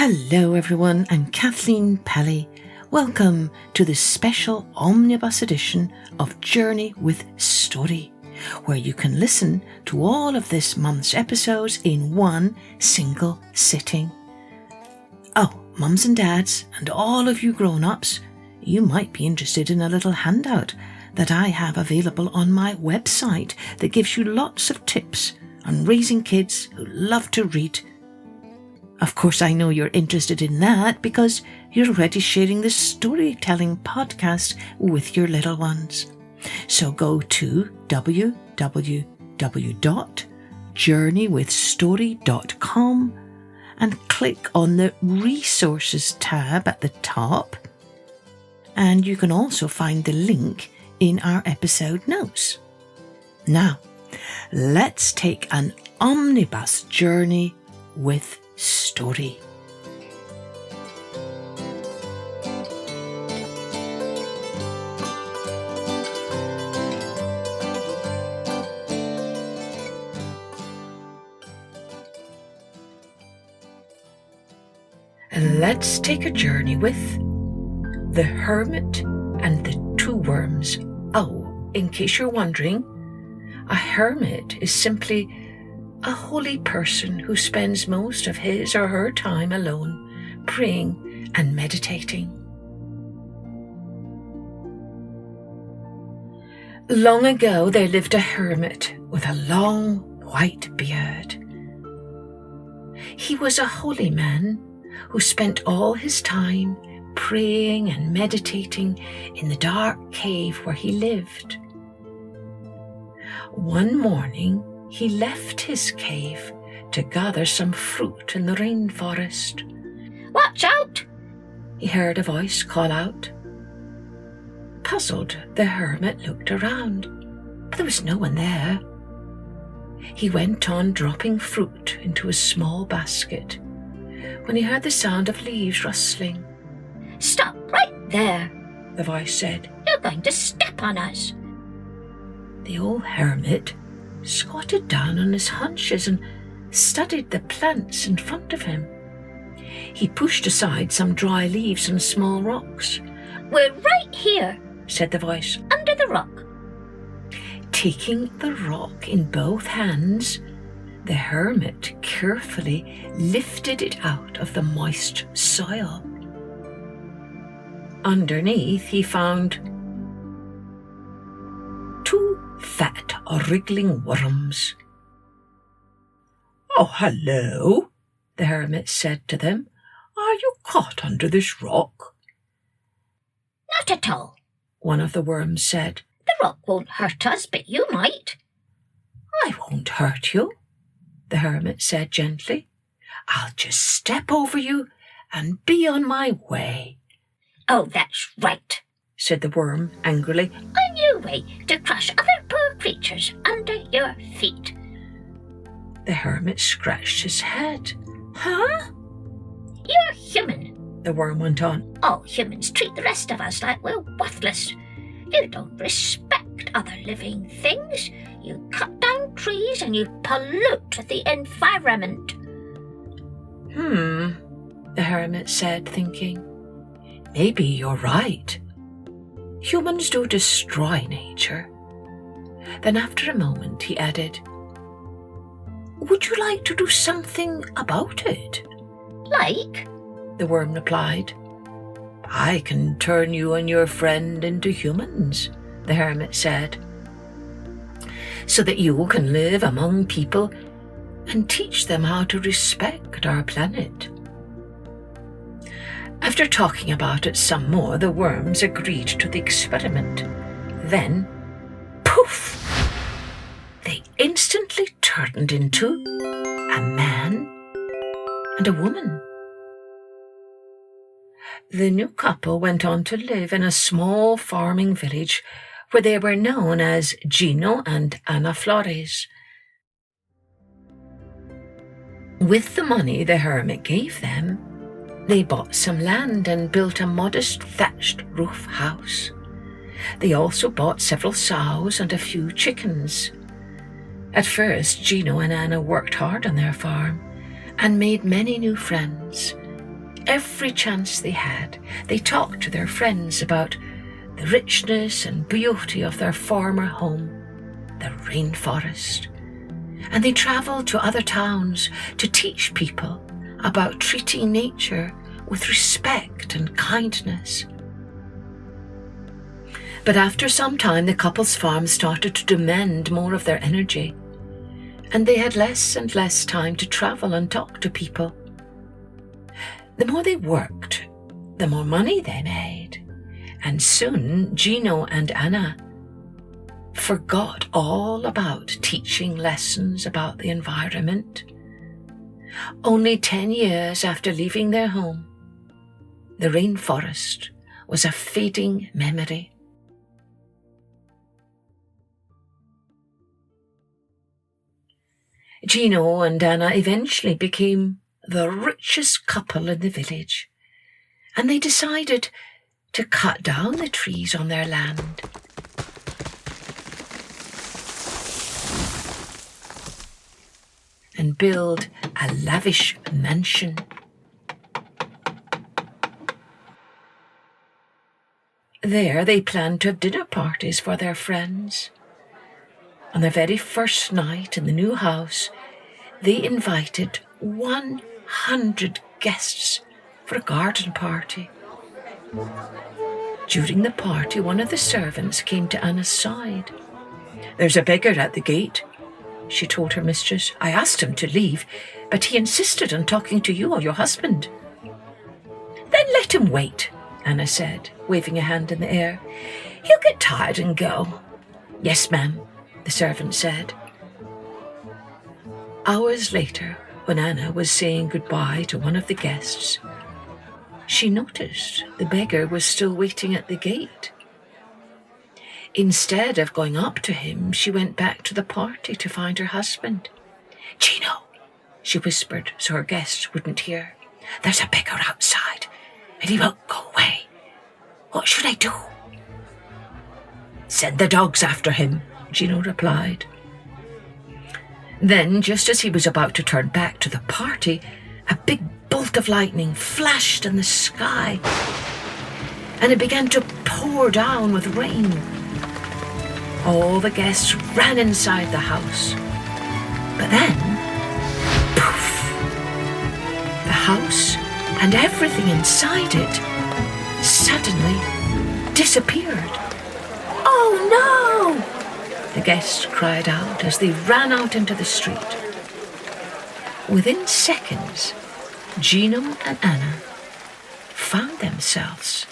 Hello everyone, I'm Kathleen Pelly. Welcome to the special omnibus edition of Journey with Story, where you can listen to all of this month's episodes in one single sitting. Oh, mums and dads, and all of you grown-ups, you might be interested in a little handout that I have available on my website that gives you lots of tips on raising kids who love to read. Of course, I know you're interested in that because you're already sharing this storytelling podcast with your little ones. So go to www.journeywithstory.com and click on the Resources tab at the top. And you can also find the link in our episode notes. Now, let's take an omnibus journey with Story. Let's take a journey with the Hermit and the Two Worms. Oh, in case you're wondering, a hermit is simply a holy person who spends most of his or her time alone, praying and meditating. Long ago there lived a hermit with a long white beard. He was a holy man who spent all his time praying and meditating in the dark cave where he lived. One morning, he left his cave to gather some fruit in the rainforest. "Watch out!" he heard a voice call out. Puzzled, the hermit looked around, but there was no one there. He went on dropping fruit into a small basket when he heard the sound of leaves rustling. "Stop right there," the voice said. "You're going to step on us." The old hermit squatted down on his haunches and studied the plants in front of him. He pushed aside some dry leaves and small rocks. "We're right here," said the voice, "under the rock." Taking the rock in both hands, the hermit carefully lifted it out of the moist soil. Underneath, he found two fat, wriggling worms. "Oh, hello," the hermit said to them. "Are you caught under this rock?" "Not at all," one of the worms said. "The rock won't hurt us, but you might." "I won't hurt you," the hermit said gently. "I'll just step over you and be on my way." "Oh, that's right," said the worm angrily. "On your way to crush other poor creatures under your feet." The hermit scratched his head. "Huh?" "You're human," the worm went on. "All humans treat the rest of us like we're worthless. You don't respect other living things. You cut down trees and you pollute the environment." The hermit said, thinking. Maybe you're right. Humans do destroy nature. Then after a moment he added, "Would you like to do something about it?" "Like?" the worm replied. "I can turn you and your friend into humans," the hermit said, "so that you can live among people and teach them how to respect our planet." After talking about it some more, the worms agreed to the experiment. Then, poof! They instantly turned into a man and a woman. The new couple went on to live in a small farming village where they were known as Gino and Ana Flores. With the money the hermit gave them, they bought some land and built a modest thatched roof house. They also bought several sows and a few chickens. At first, Gino and Anna worked hard on their farm and made many new friends. every chance they had, they talked to their friends about the richness and beauty of their former home, the rainforest. And they travelled to other towns to teach people about treating nature with respect and kindness. But after some time, the couple's farm started to demand more of their energy, and they had less and less time to travel and talk to people. The more they worked, the more money they made, and soon Gino and Anna forgot all about teaching lessons about the environment. Only 10 years after leaving their home, the rainforest was a fading memory. Gino and Anna eventually became the richest couple in the village, and they decided to cut down the trees on their land. And build a lavish mansion. There they planned to have dinner parties for their friends. On their very first night in the new house, they invited 100 guests for a garden party. During the party, one of the servants came to Anna's side. "There's a beggar at the gate," she told her mistress. "I asked him to leave, but he insisted on talking to you or your husband." "Then let him wait," Anna said, waving a hand in the air. "He'll get tired and go." "Yes, ma'am," the servant said. Hours later, when Anna was saying goodbye to one of the guests, she noticed the beggar was still waiting at the gate. Instead of going up to him, she went back to the party to find her husband. "Gino," she whispered so her guests wouldn't hear, "there's a beggar outside, and he won't go away. What should I do?" "Send the dogs after him," Gino replied. Then, just as he was about to turn back to the party, a big bolt of lightning flashed in the sky, and it began to pour down with rain. All the guests ran inside the house. But then, poof! The house and everything inside it suddenly disappeared. "Oh no!" the guests cried out as they ran out into the street. Within seconds, Gino and Anna found themselves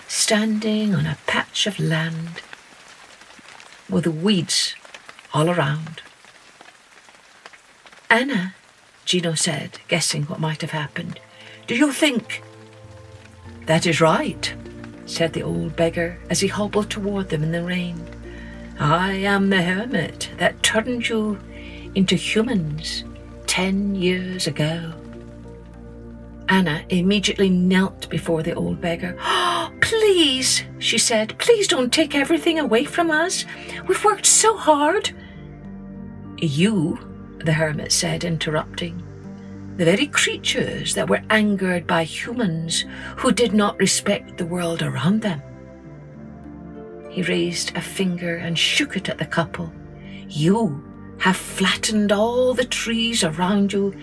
standing on a patch of land with weeds all around. "Anna," Gino said, guessing what might have happened, "do you think—" "That is right," said the old beggar as he hobbled toward them in the rain. "I am the hermit that turned you into humans 10 years ago." Anna immediately knelt before the old beggar. "Oh, please," she said, "please don't take everything away from us. We've worked so hard." "You," the hermit said, interrupting, "the very creatures that were angered by humans who did not respect the world around them." He raised a finger and shook it at the couple. "You have flattened all the trees around you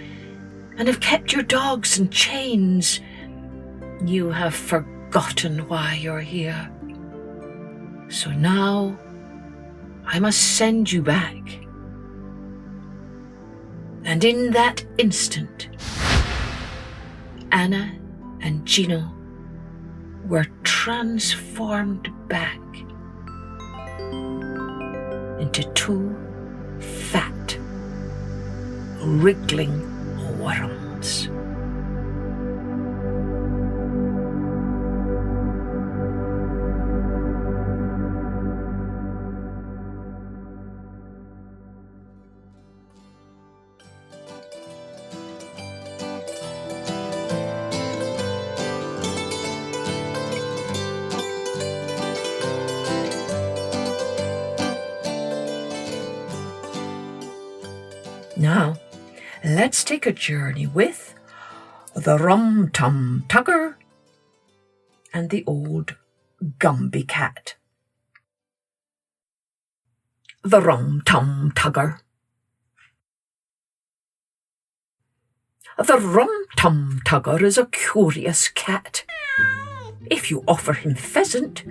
and have kept your dogs in chains. You have forgotten why you're here. So now I must send you back." And in that instant, Anna and Gino were transformed back into two fat, wriggling worms. Now, let's take a journey with the the Rum-Tum-Tugger and the old Gumby Cat. The Rum-Tum-Tugger. The Rum-Tum-Tugger is a curious cat. If you offer him pheasant,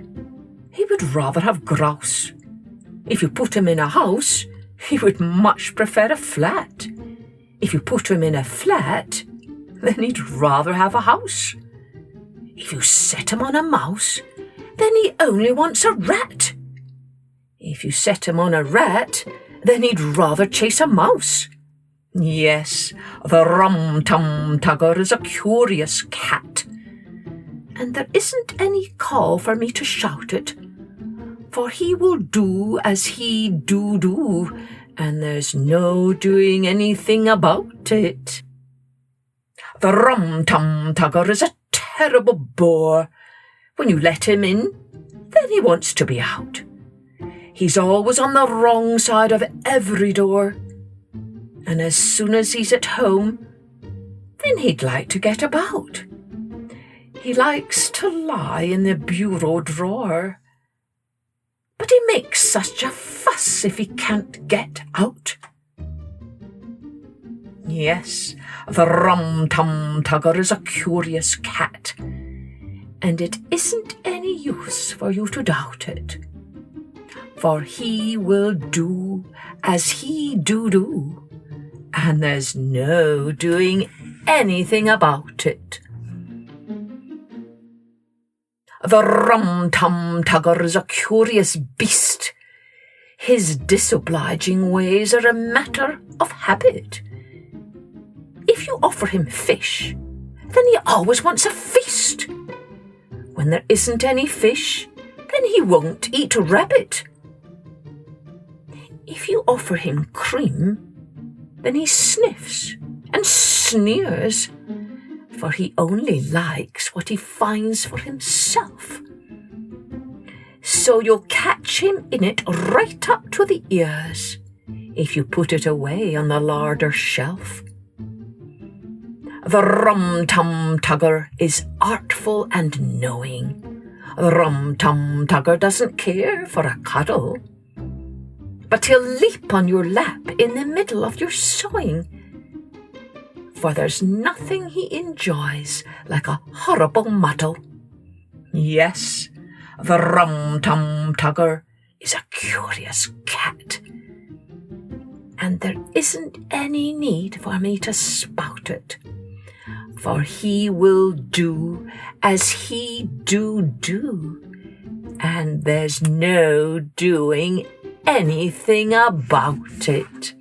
he would rather have grouse. If you put him in a house, he would much prefer a flat. If you put him in a flat, then he'd rather have a house. If you set him on a mouse, then he only wants a rat. If you set him on a rat, then he'd rather chase a mouse. Yes, the Rum-Tum-Tugger is a curious cat. And there isn't any call for me to shout it, for he will do as he do, and there's no doing anything about it. The Rum-Tum-Tugger is a terrible bore. When you let him in, then he wants to be out. He's always on the wrong side of every door, and as soon as he's at home, then he'd like to get about. He likes to lie in the bureau drawer, but he makes such a fuss if he can't get out. Yes, the Rum-Tum-Tugger is a curious cat, and it isn't any use for you to doubt it, for he will do as he do, and there's no doing anything about it. The Rum-Tum-Tugger is a curious beast. His disobliging ways are a matter of habit. If you offer him fish, then he always wants a feast. When there isn't any fish, then he won't eat rabbit. If you offer him cream, then he sniffs and sneers, for he only likes what he finds for himself. So you'll catch him in it right up to the ears, if you put it away on the larder shelf. The Rum-Tum-Tugger is artful and knowing. The Rum-Tum-Tugger doesn't care for a cuddle, but he'll leap on your lap in the middle of your sewing, for there's nothing he enjoys like a horrible muddle. Yes, the Rum-Tum-Tugger is a curious cat, and there isn't any need for me to spout it, for he will do as he do, and there's no doing anything about it.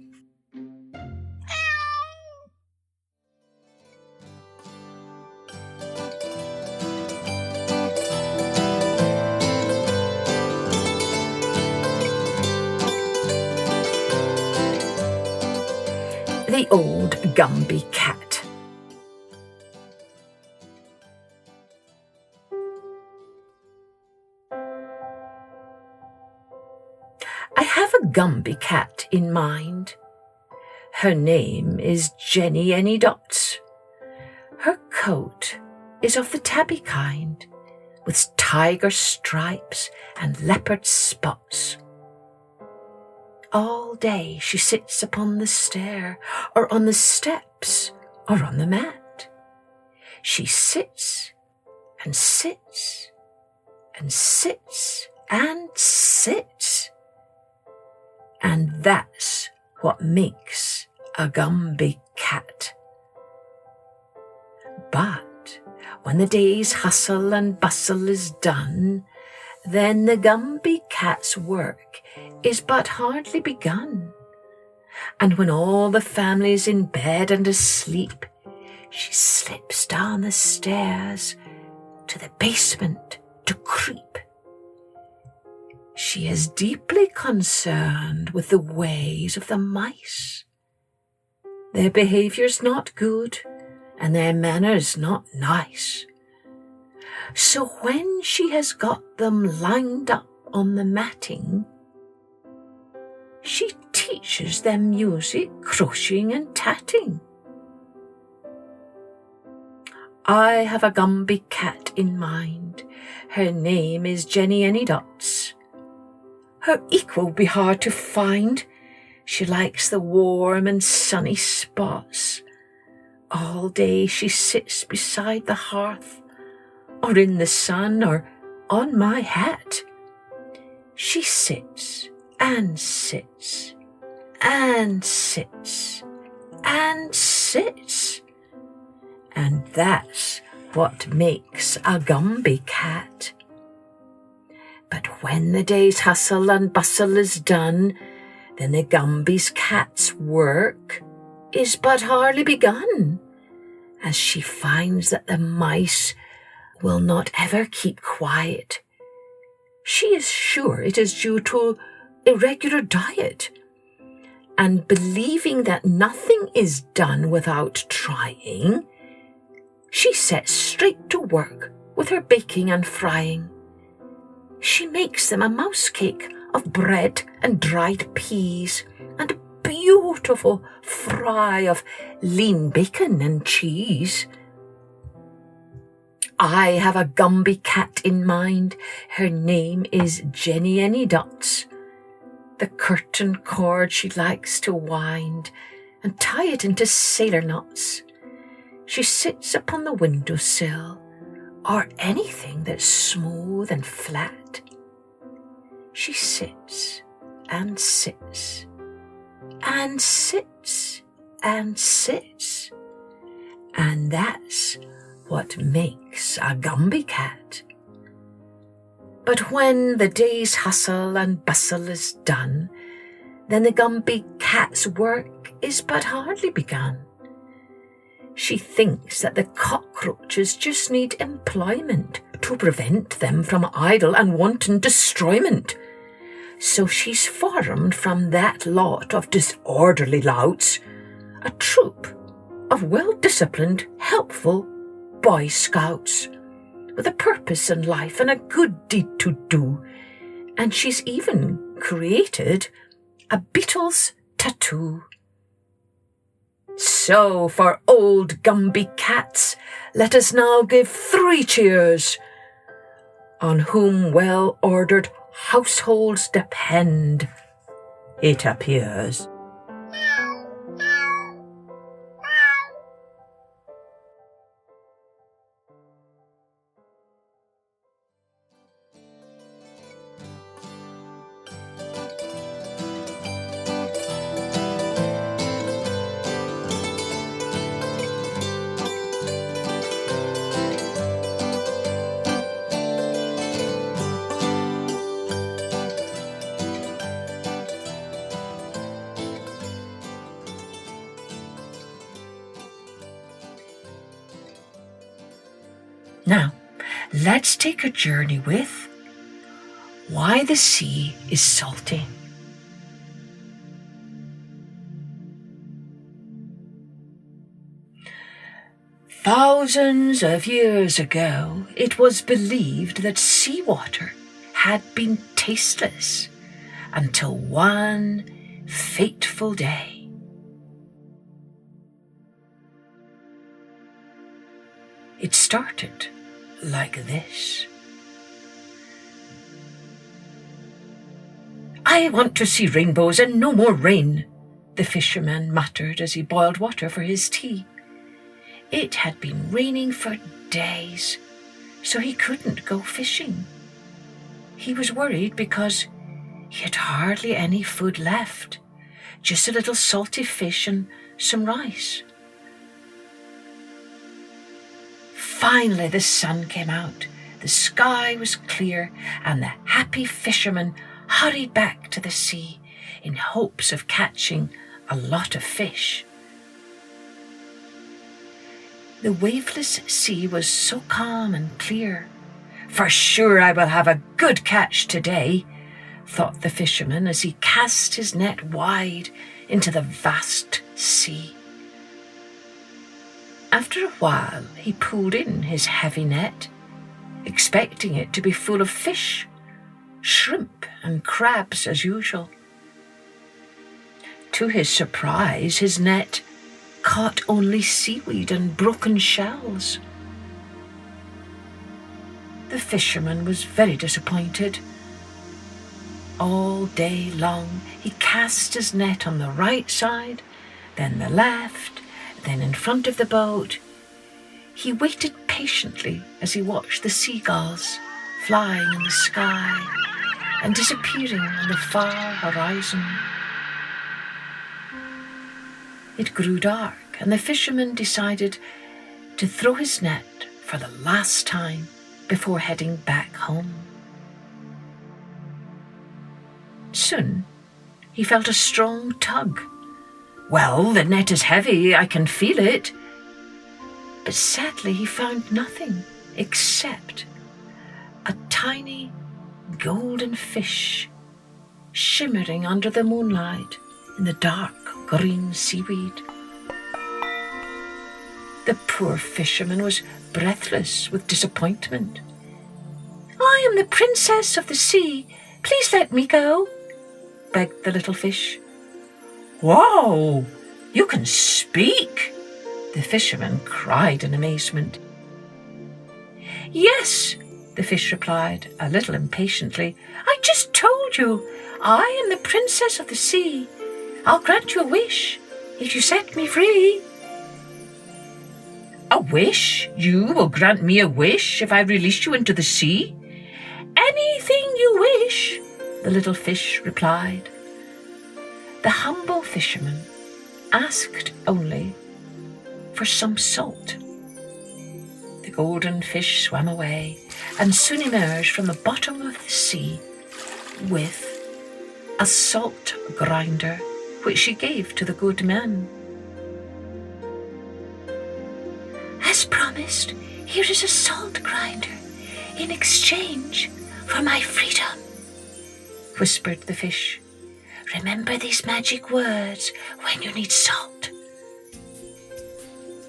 The old Gumby Cat. I have a Gumby cat in mind. Her name is Jenny Any Dots. Her coat is of the tabby kind, with tiger stripes and leopard spots. All day she sits upon the stair, or on the steps, or on the mat. She sits and sits and sits and sits. And that's what makes a Gumby cat. But when the day's hustle and bustle is done, then the Gumby cat's work is but hardly begun. And when all the family's in bed and asleep, she slips down the stairs to the basement to creep. She is deeply concerned with the ways of the mice. Their behaviour's not good, and their manners not nice. So when she has got them lined up on the matting, she teaches them music, crocheting and tatting. I have a Gumby cat in mind. Her name is Jenny Any Dots. Her equal be hard to find. She likes the warm and sunny spots. All day she sits beside the hearth, or in the sun, or on my hat. She sits and sits and sits and sits. And that's what makes a Gumby cat. But when the day's hustle and bustle is done, then the Gumby's cat's work is but hardly begun, as she finds that the mice will not ever keep quiet. She is sure it is due to irregular diet, and believing that nothing is done without trying, she sets straight to work with her baking and frying. She makes them a mouse cake of bread and dried peas, and a beautiful fry of lean bacon and cheese. I have a Gumby cat in mind. Her name is Jenny Any Dots. The curtain cord she likes to wind and tie it into sailor knots. She sits upon the windowsill, or anything that's smooth and flat. She sits and sits and sits and sits, and that's what makes a Gumby cat. But when the day's hustle and bustle is done, then the Gumby cat's work is but hardly begun. She thinks that the cockroaches just need employment to prevent them from idle and wanton destroyment. So she's formed from that lot of disorderly louts a troop of well-disciplined, helpful Boy Scouts, with a purpose in life and a good deed to do. And she's even created a beetle's tattoo. So for old Gumby cats, let us now give 3 cheers, on whom well-ordered households depend, it appears. Now, let's take a journey with Why the Sea is Salty. Thousands of years ago, it was believed that seawater had been tasteless until one fateful day. It started like this. "I want to see rainbows and no more rain," the fisherman muttered as he boiled water for his tea. It had been raining for days, so he couldn't go fishing. He was worried because he had hardly any food left, just a little salty fish and some rice. Finally, the sun came out, the sky was clear, and the happy fisherman hurried back to the sea in hopes of catching a lot of fish. The waveless sea was so calm and clear. "For sure I will have a good catch today," thought the fisherman as he cast his net wide into the vast sea. After a while, he pulled in his heavy net, expecting it to be full of fish, shrimp and crabs as usual. To his surprise, his net caught only seaweed and broken shells. The fisherman was very disappointed. All day long he cast his net on the right side, then the left, then in front of the boat. He waited patiently as he watched the seagulls flying in the sky and disappearing on the far horizon. It grew dark, and the fisherman decided to throw his net for the last time before heading back home. Soon he felt a strong tug. "Well, the net is heavy, I can feel it." But sadly he found nothing except a tiny golden fish shimmering under the moonlight in the dark green seaweed. The poor fisherman was breathless with disappointment. "I am the princess of the sea. Please let me go," begged the little fish. "Whoa! You can speak!" the fisherman cried in amazement. "Yes," the fish replied, a little impatiently. "I just told you, I am the princess of the sea. I'll grant you a wish if you set me free." "A wish? You will grant me a wish if I release you into the sea?" "Anything you wish," the little fish replied. The humble fisherman asked only for some salt. The golden fish swam away and soon emerged from the bottom of the sea with a salt grinder, which she gave to the good man. "As promised, here is a salt grinder in exchange for my freedom," whispered the fish. "Remember these magic words when you need salt."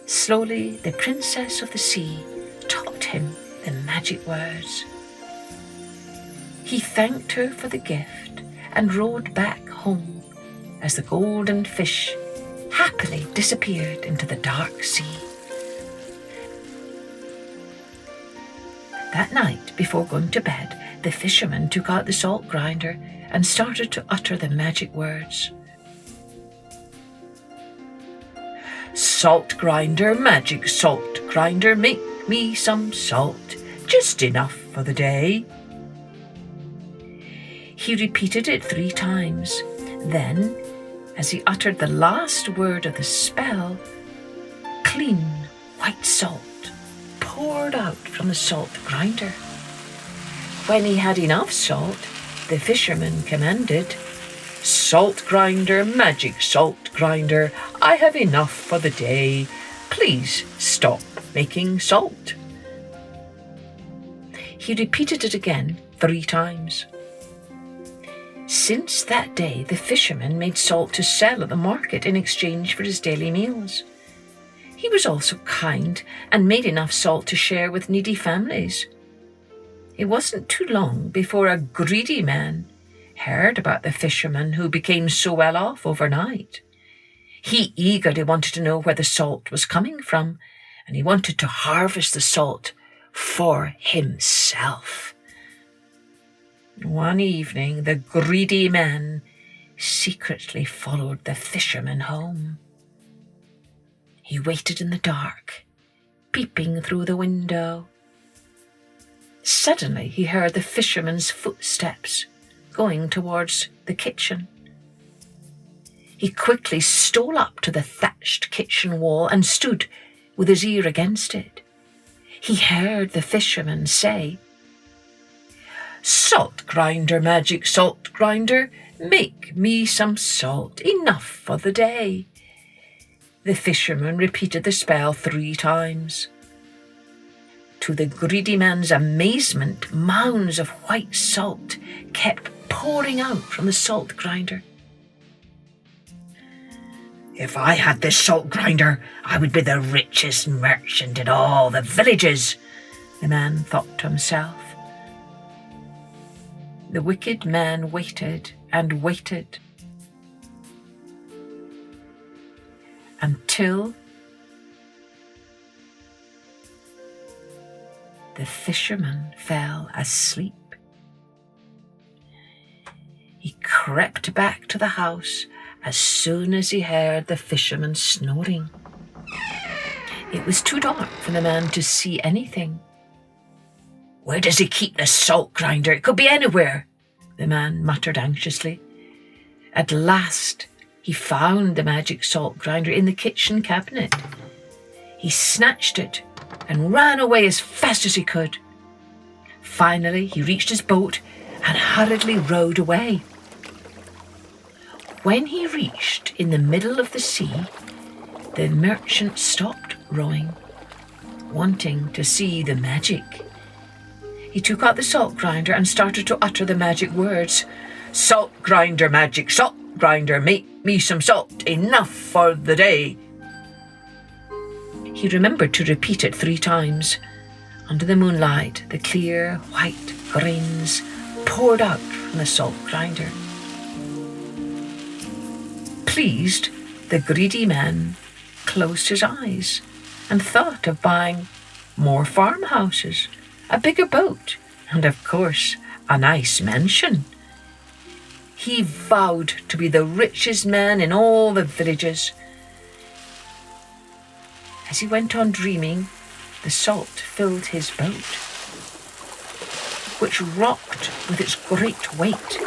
Slowly, the princess of the sea taught him the magic words. He thanked her for the gift and rowed back home as the golden fish happily disappeared into the dark sea. That night, before going to bed, the fisherman took out the salt grinder and started to utter the magic words. "Salt grinder, magic salt grinder, make me some salt, just enough for the day." He repeated it 3 times. Then, as he uttered the last word of the spell, clean white salt poured out from the salt grinder. When he had enough salt, the fisherman commanded, "Salt grinder, magic salt grinder, I have enough for the day. Please stop making salt." He repeated it again 3 times. Since that day, the fisherman made salt to sell at the market in exchange for his daily meals. He was also kind and made enough salt to share with needy families. It wasn't too long before a greedy man heard about the fisherman who became so well off overnight. He eagerly wanted to know where the salt was coming from, and he wanted to harvest the salt for himself. One evening, the greedy man secretly followed the fisherman home. He waited in the dark, peeping through the window. Suddenly, he heard the fisherman's footsteps going towards the kitchen. He quickly stole up to the thatched kitchen wall and stood with his ear against it. He heard the fisherman say, "Salt grinder, magic salt grinder, make me some salt, enough for the day." The fisherman repeated the spell 3 times. To the greedy man's amazement, mounds of white salt kept pouring out from the salt grinder. "If I had this salt grinder, I would be the richest merchant in all the villages," the man thought to himself. The wicked man waited and waited until the fisherman fell asleep. He crept back to the house as soon as he heard the fisherman snoring. It was too dark for the man to see anything. "Where does he keep the salt grinder? It could be anywhere," the man muttered anxiously. At last, he found the magic salt grinder in the kitchen cabinet. He snatched it and ran away as fast as he could. Finally, he reached his boat and hurriedly rowed away. When he reached in the middle of the sea, the merchant stopped rowing, wanting to see the magic. He took out the salt grinder and started to utter the magic words. "Salt grinder, magic salt grinder, make me some salt, enough for the day." He remembered to repeat it 3 times. Under the moonlight, the clear white grains poured out from the salt grinder. Pleased, the greedy man closed his eyes and thought of buying more farmhouses, a bigger boat, and of course, a nice mansion. He vowed to be the richest man in all the villages. As he went on dreaming, the salt filled his boat, which rocked with its great weight.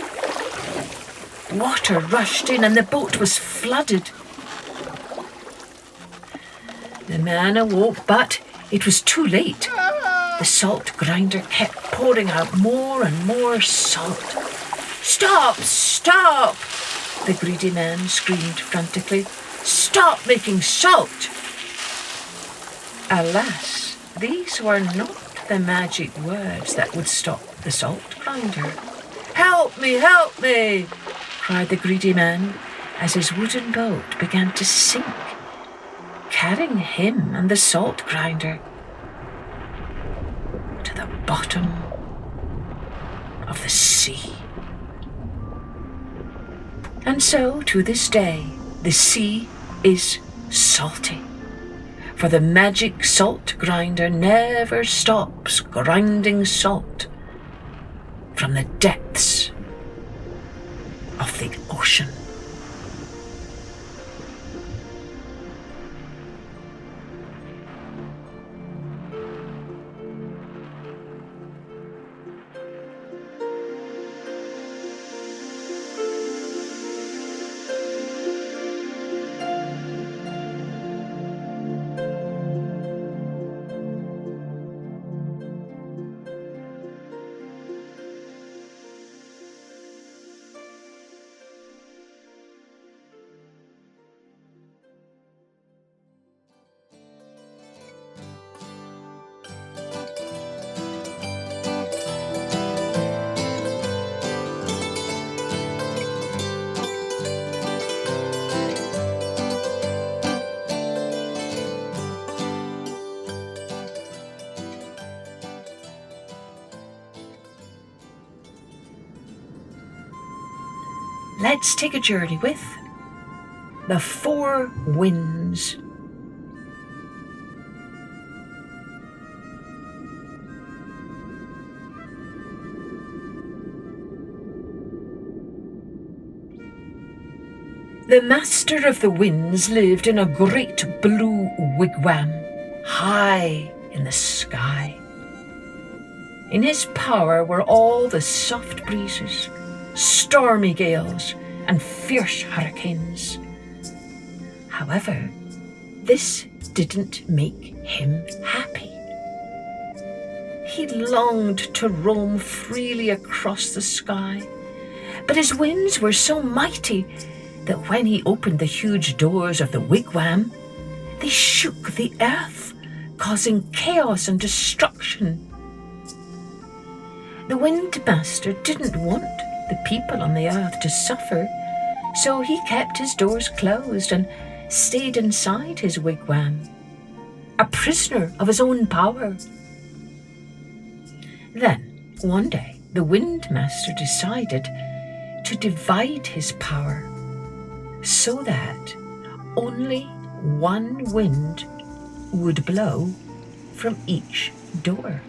Water rushed in and the boat was flooded. The man awoke, but it was too late. The salt grinder kept pouring out more and more salt. "Stop! Stop!" the greedy man screamed frantically. "Stop making salt!" Alas, these were not the magic words that would stop the salt grinder. "Help me! Help me!" cried the greedy man as his wooden boat began to sink, carrying him and the salt grinder to the bottom of the sea. And so, to this day, the sea is salty, for the magic salt grinder never stops grinding salt from the depths of the ocean. Let's take a journey with the 4 winds. The master of the winds lived in a great blue wigwam high in the sky. In his power were all the soft breezes, stormy gales, and fierce hurricanes. However, this didn't make him happy. He longed to roam freely across the sky, but his winds were so mighty that when he opened the huge doors of the wigwam, they shook the earth, causing chaos and destruction. The Windmaster didn't want the people on the earth to suffer, so he kept his doors closed and stayed inside his wigwam, a prisoner of his own power. Then, one day, the Windmaster decided to divide his power so that only one wind would blow from each door.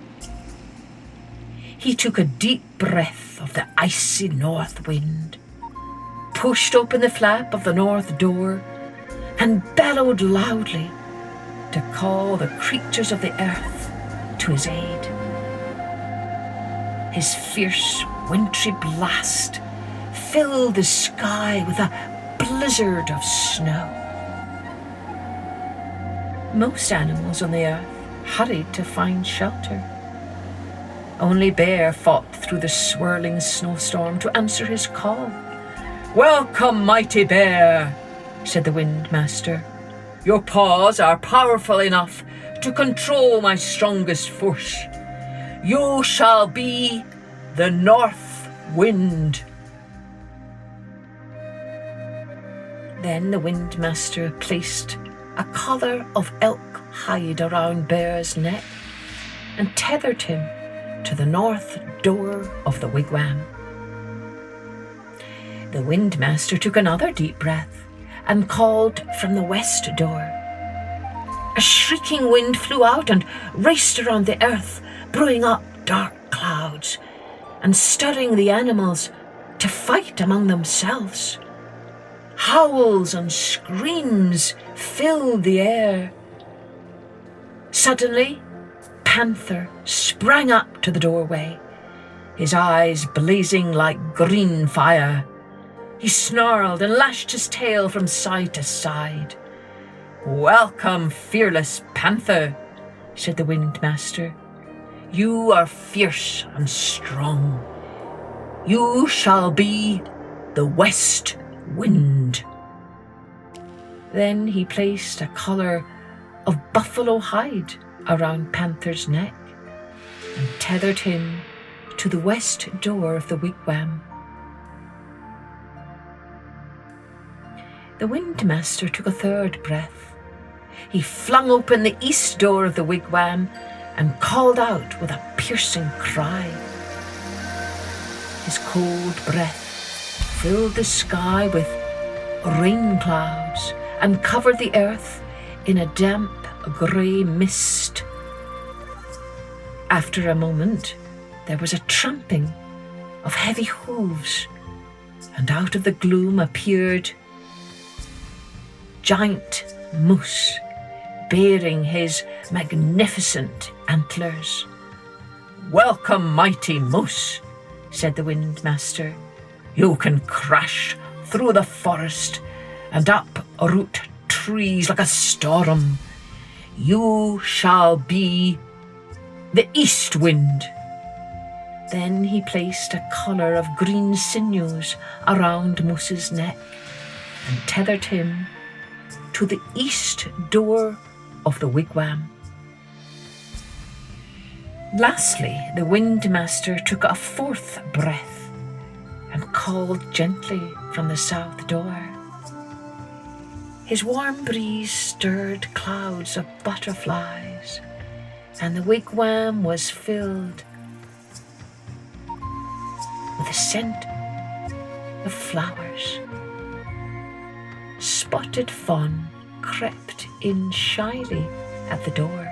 he took a deep breath of the icy north wind, pushed open the flap of the north door, and bellowed loudly to call the creatures of the earth to his aid. His fierce wintry blast filled the sky with a blizzard of snow. Most animals on the earth hurried to find shelter. Only Bear fought through the swirling snowstorm to answer his call. "Welcome, mighty Bear," said the Wind Master. "Your paws are powerful enough to control my strongest force. You shall be the North Wind." Then the Wind Master placed a collar of elk hide around Bear's neck and tethered him to the north door of the wigwam. The Wind Master took another deep breath and called from the west door. A shrieking wind flew out and raced around the earth, brewing up dark clouds and stirring the animals to fight among themselves. Howls and screams filled the air. Suddenly, Panther sprang up to the doorway, his eyes blazing like green fire. He snarled and lashed his tail from side to side. "Welcome, fearless Panther," said the Wind Master. "You are fierce and strong. You shall be the West Wind." Then he placed a collar of buffalo hide around Panther's neck and tethered him to the west door of the wigwam. The Wind Master took a third breath. He flung open the east door of the wigwam and called out with a piercing cry. His cold breath filled the sky with rain clouds and covered the earth in a damp grey mist. After a moment, there was a tramping of heavy hooves, and out of the gloom appeared Giant Moose, bearing his magnificent antlers. "Welcome, mighty Moose," said the Wind Master. "You can crash through the forest and uproot trees like a storm. You shall be the East Wind." Then he placed a collar of green sinews around Moose's neck and tethered him to the east door of the wigwam. Lastly, the Wind Master took a fourth breath and called gently from the south door. His warm breeze stirred clouds of butterflies, and the wigwam was filled with the scent of flowers. Spotted Fawn crept in shyly at the door,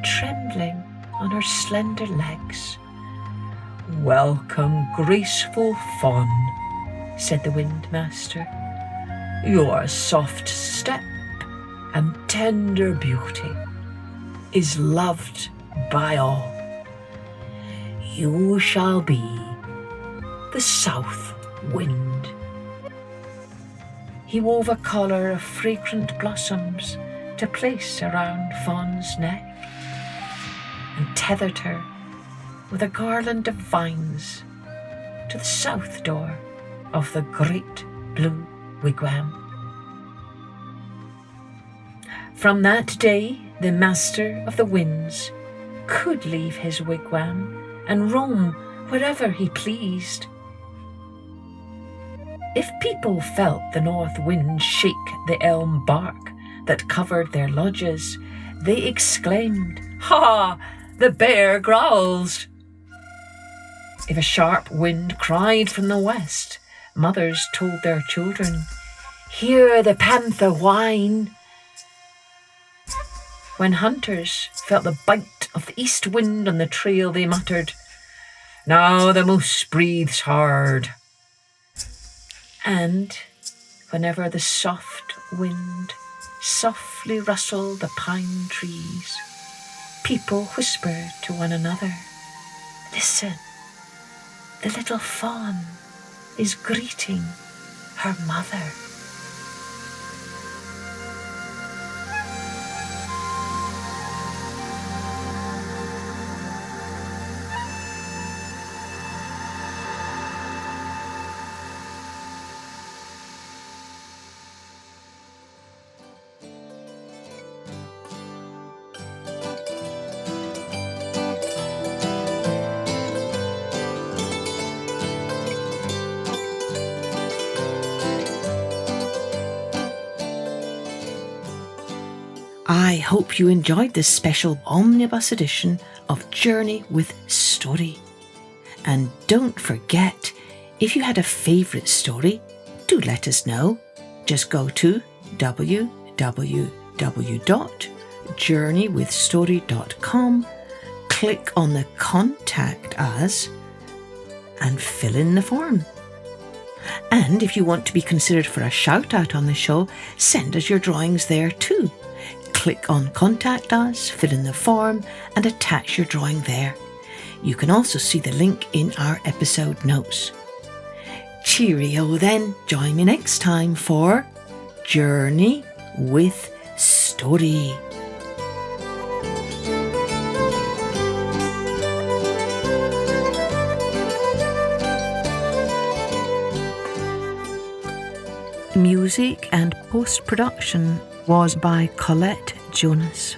trembling on her slender legs. "Welcome, graceful Fawn," said the Wind Master. "Your soft step and tender beauty is loved by all. You shall be the South Wind." He wove a collar of fragrant blossoms to place around Fawn's neck and tethered her with a garland of vines to the south door of the great blue wigwam. From that day, the Master of the Winds could leave his wigwam and roam wherever he pleased. If people felt the north wind shake the elm bark that covered their lodges, they exclaimed, "Ha! The bear growls!" If a sharp wind cried from the west, mothers told their children, "Hear the panther whine." When hunters felt the bite of the east wind on the trail, they muttered, Now the moose breathes hard. And whenever the soft wind softly rustled the pine trees, people whispered to one another, "Listen, the little fawn is greeting her mother." I hope you enjoyed this special omnibus edition of Journey with Story. And don't forget, if you had a favourite story, do let us know. Just go to www.journeywithstory.com, click on the Contact Us and fill in the form. And if you want to be considered for a shout out on the show, send us your drawings there too. Click on Contact Us, fill in the form and attach your drawing there. You can also see the link in our episode notes. Cheerio then, join me next time for Journey with Story. Music and post-production was by Colette Jonas.